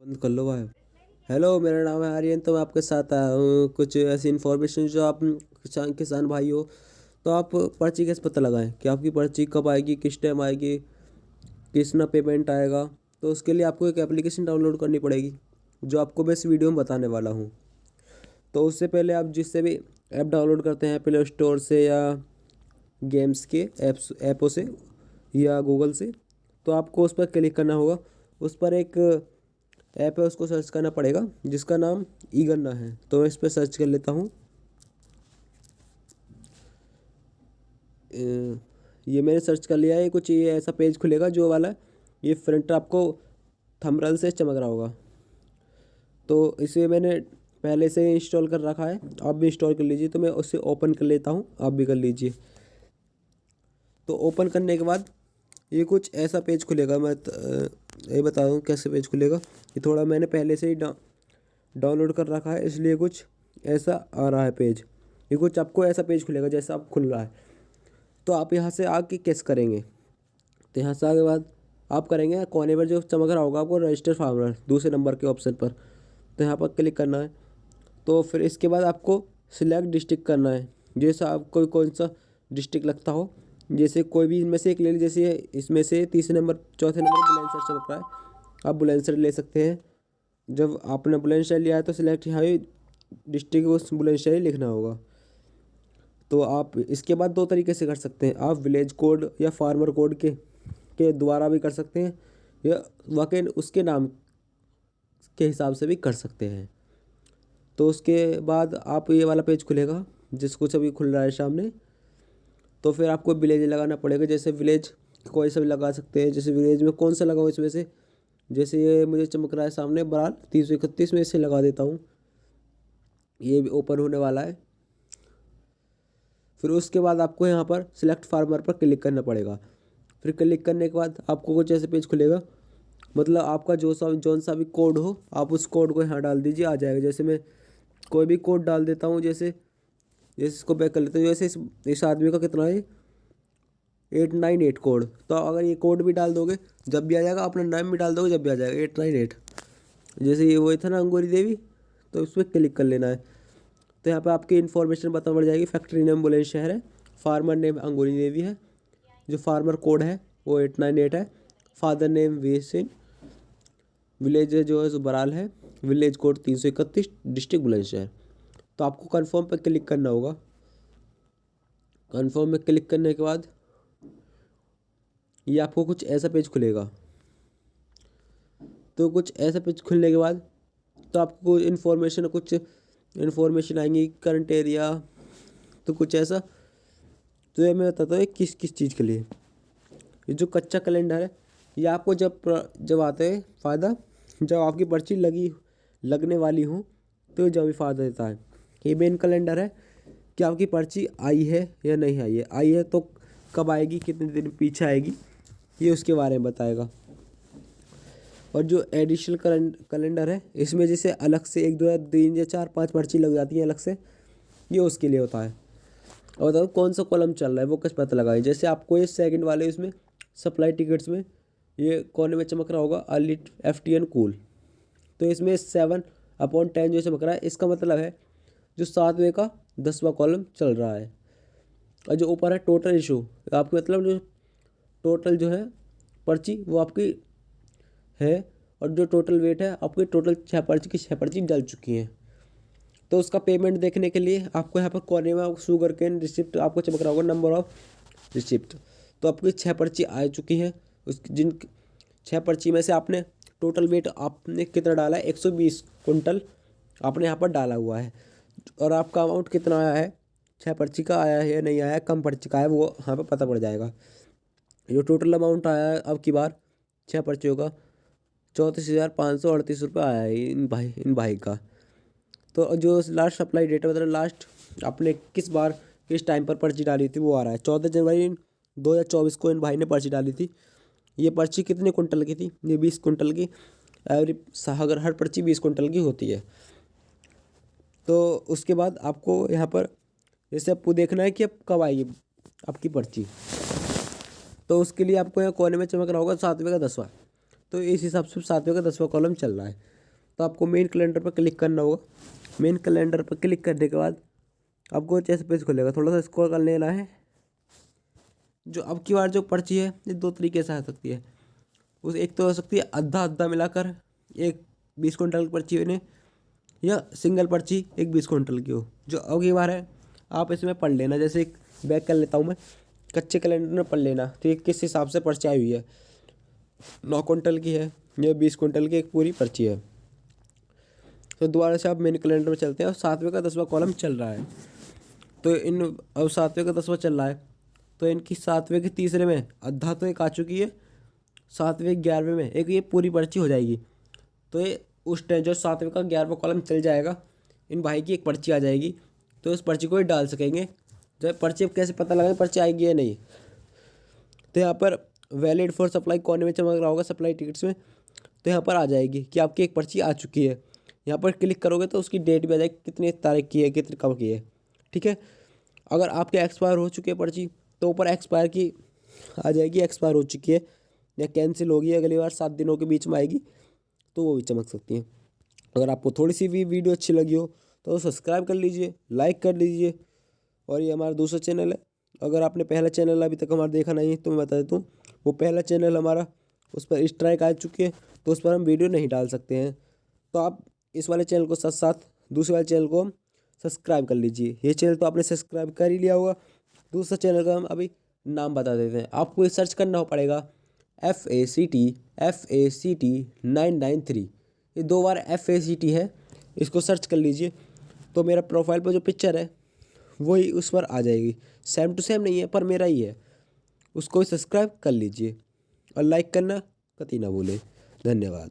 बंद कर लो भाई। हेलो, मेरा नाम है आर्यन। तो मैं आपके साथ आया हूँ कुछ ऐसी इन्फॉर्मेशन जो आप किसान भाई हो। तो आप पर्ची कैसे पता लगाएं कि आपकी पर्ची कब आएगी, किस टाइम आएगी, कितना पेमेंट आएगा। तो उसके लिए आपको एक एप्लीकेशन डाउनलोड करनी पड़ेगी, जो आपको मैं इस वीडियो में बताने वाला हूँ। तो उससे पहले आप जिससे भी ऐप डाउनलोड करते हैं प्ले स्टोर से या गेम्स के ऐपों से या गूगल से, तो आपको उस पर क्लिक करना होगा। उस पर एक ऐप है, उसको सर्च करना पड़ेगा, जिसका नाम ई गन्ना है। तो मैं इस पर सर्च कर लेता हूँ। ये मैंने सर्च कर लिया है। कुछ ये ऐसा पेज खुलेगा जो वाला ये फ्रंट आपको थंबनेल से चमक रहा होगा। तो इसे मैंने पहले से इंस्टॉल कर रखा है, आप भी इंस्टॉल कर लीजिए। तो मैं उसे ओपन कर लेता हूँ, आप भी कर लीजिए। तो ओपन करने के बाद ये कुछ ऐसा पेज खुलेगा। मैं ये बता दूँ कैसे पेज खुलेगा। ये थोड़ा मैंने पहले से ही डाउनलोड कर रखा है, इसलिए कुछ ऐसा आ रहा है पेज। ये कुछ आपको ऐसा पेज खुलेगा जैसा आप खुल रहा है। तो आप यहाँ से आके कैसे करेंगे। तो यहाँ से आगे बाद आप करेंगे कोने पर जो चमक रहा होगा आपको रजिस्टर फार्मर दूसरे नंबर के ऑप्शन पर। तो यहाँ पर क्लिक करना है। तो फिर इसके बाद आपको सिलेक्ट डिस्ट्रिक्ट करना है, जैसा आपको कौन सा डिस्ट्रिक्ट लगता हो। जैसे कोई भी इनमें से एक ले लीजिए। जैसे इसमें से तीसरे नंबर चौथे नंबर बुलंदशहर चमक रहा है, आप बुलंदशहर ले सकते हैं। जब आपने बुलंदशहर लिया है तो सिलेक्ट यहाँ डिस्ट्रिक्ट उस बुलंदशहर ही लिखना होगा। तो आप इसके बाद दो तरीके से कर सकते हैं। आप विलेज कोड या फार्मर कोड के द्वारा भी कर सकते हैं, या वाकई उसके नाम के हिसाब से भी कर सकते हैं। तो उसके बाद आप ये वाला पेज खुलेगा जिस कुछ अभी खुल रहा है सामने। तो फिर आपको विलेज लगाना पड़ेगा। जैसे विलेज कोई सा भी लगा सकते हैं। जैसे विलेज में कौन सा लगाऊँ इसमें से, जैसे ये मुझे चमक रहा है सामने बराल 331 में इसे लगा देता हूँ। ये भी ओपन होने वाला है। फिर उसके बाद आपको यहाँ पर सिलेक्ट फार्मर पर क्लिक करना पड़ेगा। फिर क्लिक करने के बाद आपको कुछ ऐसे पेज खुलेगा। मतलब आपका जौन सा भी कोड हो, आप उस कोड को यहाँ डाल दीजिए, आ जाएगा। जैसे मैं कोई भी कोड डाल देता हूँ। जैसे इसको बैक कर लेता हूँ। जैसे इस आदमी का कितना है 898 कोड। तो अगर ये कोड भी डाल दोगे जब भी आ जाएगा, अपना नाम भी डाल दोगे जब भी आ जाएगा 898। जैसे ये वही था ना अंगूरी देवी, तो उस पर क्लिक कर लेना है। तो यहाँ पे आपकी इन्फॉर्मेशन बता पड़ जाएगी। फैक्ट्री नेम बुलंदशहर है, फार्मर नेम अंगूरी देवी है, जो फार्मर कोड है वो 898 है, father name V Singh, village जो है बराल है, विलेज कोड 331, डिस्ट्रिक्ट बुलंदशहर। तो आपको कन्फर्म पे क्लिक करना होगा। कन्फर्म में क्लिक करने के बाद ये आपको कुछ ऐसा पेज खुलेगा। तो कुछ ऐसा पेज खुलने के बाद तो आपको कुछ इन्फॉर्मेशन आएंगी, करंट एरिया, तो कुछ ऐसा। तो ये मैं बताता हूँ किस किस चीज़ के लिए। ये जो कच्चा कैलेंडर है, ये आपको जब आता है फ़ायदा, जब आपकी पर्ची लगने वाली हो तो जब भी फ़ायदा देता है। ये मेन कैलेंडर है कि आपकी पर्ची आई है या नहीं आई है तो कब आएगी, कितने दिन पीछे आएगी, ये उसके बारे में बताएगा। और जो एडिशनल कैलेंडर है, इसमें जैसे अलग से 1 2 या 3 या 4 5 पर्ची लग जाती है अलग से, ये उसके लिए होता है। और बताओ कौन सा कॉलम चल रहा है वो कैसे पता लगाए। जैसे आपको ये सेकंड वाले इसमें सप्लाई टिकट्स में ये कोने में चमक रहा होगा अर्ली FTN कूल। तो इसमें 7/10 जो चमक रहा है, इसका मतलब है जो 7वें का 10वां कॉलम चल रहा है। और जो ऊपर है टोटल इशू, आपके मतलब जो टोटल जो है पर्ची वो आपकी है, और जो टोटल वेट है आपकी टोटल 6 पर्ची की 6 पर्ची डल चुकी हैं। तो उसका पेमेंट देखने के लिए आपको यहाँ पर कोने में शुगर केन रिसिप्ट आपको चमक रहा होगा, नंबर ऑफ रिसिप्ट। तो आपकी 6 पर्ची आ चुकी हैं। उस जिन 6 पर्ची में से आपने टोटल वेट आपने कितना डाला है, 120 कुंटल आपने यहाँ पर डाला हुआ है। और आपका अमाउंट कितना आया है, 6 पर्ची का आया है या नहीं आया है, कम पर्ची का है, वो यहाँ पर पता पड़ जाएगा। जो टोटल अमाउंट आया है अब की बार 6 पर्चियों का 34,538 रुपये आया है इन भाई का। तो जो लास्ट सप्लाई डेट मतलब लास्ट आपने किस टाइम पर पर्ची डाली थी वो आ रहा है। 14 जनवरी 2024 को इन भाई ने पर्ची डाली थी। ये पर्ची कितने कुंटल की थी, ये 20 कुंटल की। अगर हर पर्ची 20 कुंटल की होती है। तो उसके बाद आपको यहाँ पर जैसे आपको देखना है कि अब कब आएगी आपकी पर्ची। तो उसके लिए आपको यहाँ कोने में चमक रहा होगा 7वें का 10वां। तो इस हिसाब से 7वें का 10वां कॉलम चल रहा है। तो आपको मेन कैलेंडर पर क्लिक करना होगा। मेन कैलेंडर पर क्लिक करने के बाद आपको ऐसे पेज खुलेगा, थोड़ा सा स्क्रॉल कर लेना है। जो अब की बार जो पर्ची है ये दो तरीके से आ सकती है। उस एक तो हो सकती है आधा आधा मिलाकर, एक 20 कुंटल की पर्ची बने, या सिंगल पर्ची एक 20 कुंटल की हो। जो अब की बार है आप इसमें पढ़ लेना। जैसे एक बैक कर लेता हूँ मैं, कच्चे कैलेंडर में पढ़ लेना तो ये किस हिसाब से पर्ची आई हुई है। 9 कुंटल की है या 20 कुंटल की एक पूरी पर्ची है। तो दोबारा से आप मेन कैलेंडर में चलते हैं और 7वें का 10वां कॉलम चल रहा है। तो इन अब 7वें का 10वां चल रहा है, तो इनकी 7वें के तीसरे में आधा तो एक आ चुकी है, 7वें 11वें में एक ये पूरी पर्ची हो जाएगी। तो ये उस टाइम जो 7वें का 11वां कॉलम चल जाएगा, इन भाई की एक पर्ची आ जाएगी, तो इस पर्ची को ही डाल सकेंगे। जब पर्ची कैसे पता लगा पर्ची आएगी या नहीं, तो यहाँ पर वैलिड फॉर सप्लाई कोने में चमक रहा होगा सप्लाई टिकट्स में, तो यहाँ पर आ जाएगी कि आपकी एक पर्ची आ चुकी है। यहाँ पर क्लिक करोगे तो उसकी डेट भी आ जाएगी, कितनी तारीख की है, कितनी कब की है। ठीक है, अगर आपके एक्सपायर हो चुकी है पर्ची तो ऊपर एक्सपायर की आ जाएगी, एक्सपायर हो चुकी है या कैंसिल होगी, अगली बार 7 दिनों के बीच में आएगी, तो वो भी चमक सकती है। अगर आपको थोड़ी सी भी वीडियो अच्छी लगी हो तो सब्सक्राइब कर लीजिए, लाइक कर लीजिए। और ये हमारा दूसरा चैनल है, अगर आपने पहला चैनल अभी तक हमारा देखा नहीं है तो मैं बता देता हूँ, वो पहला चैनल हमारा उस पर स्ट्राइक आ चुकी है, तो उस पर हम वीडियो नहीं डाल सकते हैं। तो आप इस वाले चैनल को साथ साथ दूसरे वाले चैनल को सब्सक्राइब कर लीजिए। ये चैनल तो आपने सब्सक्राइब कर ही लिया होगा, दूसरा चैनल का हम अभी नाम बता देते हैं। आपको ये सर्च करना पड़ेगा FACT 993, ये 2 बार FACT है, इसको सर्च कर लीजिए। तो मेरा प्रोफाइल पर जो पिक्चर है वही उस पर आ जाएगी, सेम टू सेम नहीं है पर मेरा ही है। उसको सब्सक्राइब कर लीजिए और लाइक करना कतई ना भूलें। धन्यवाद।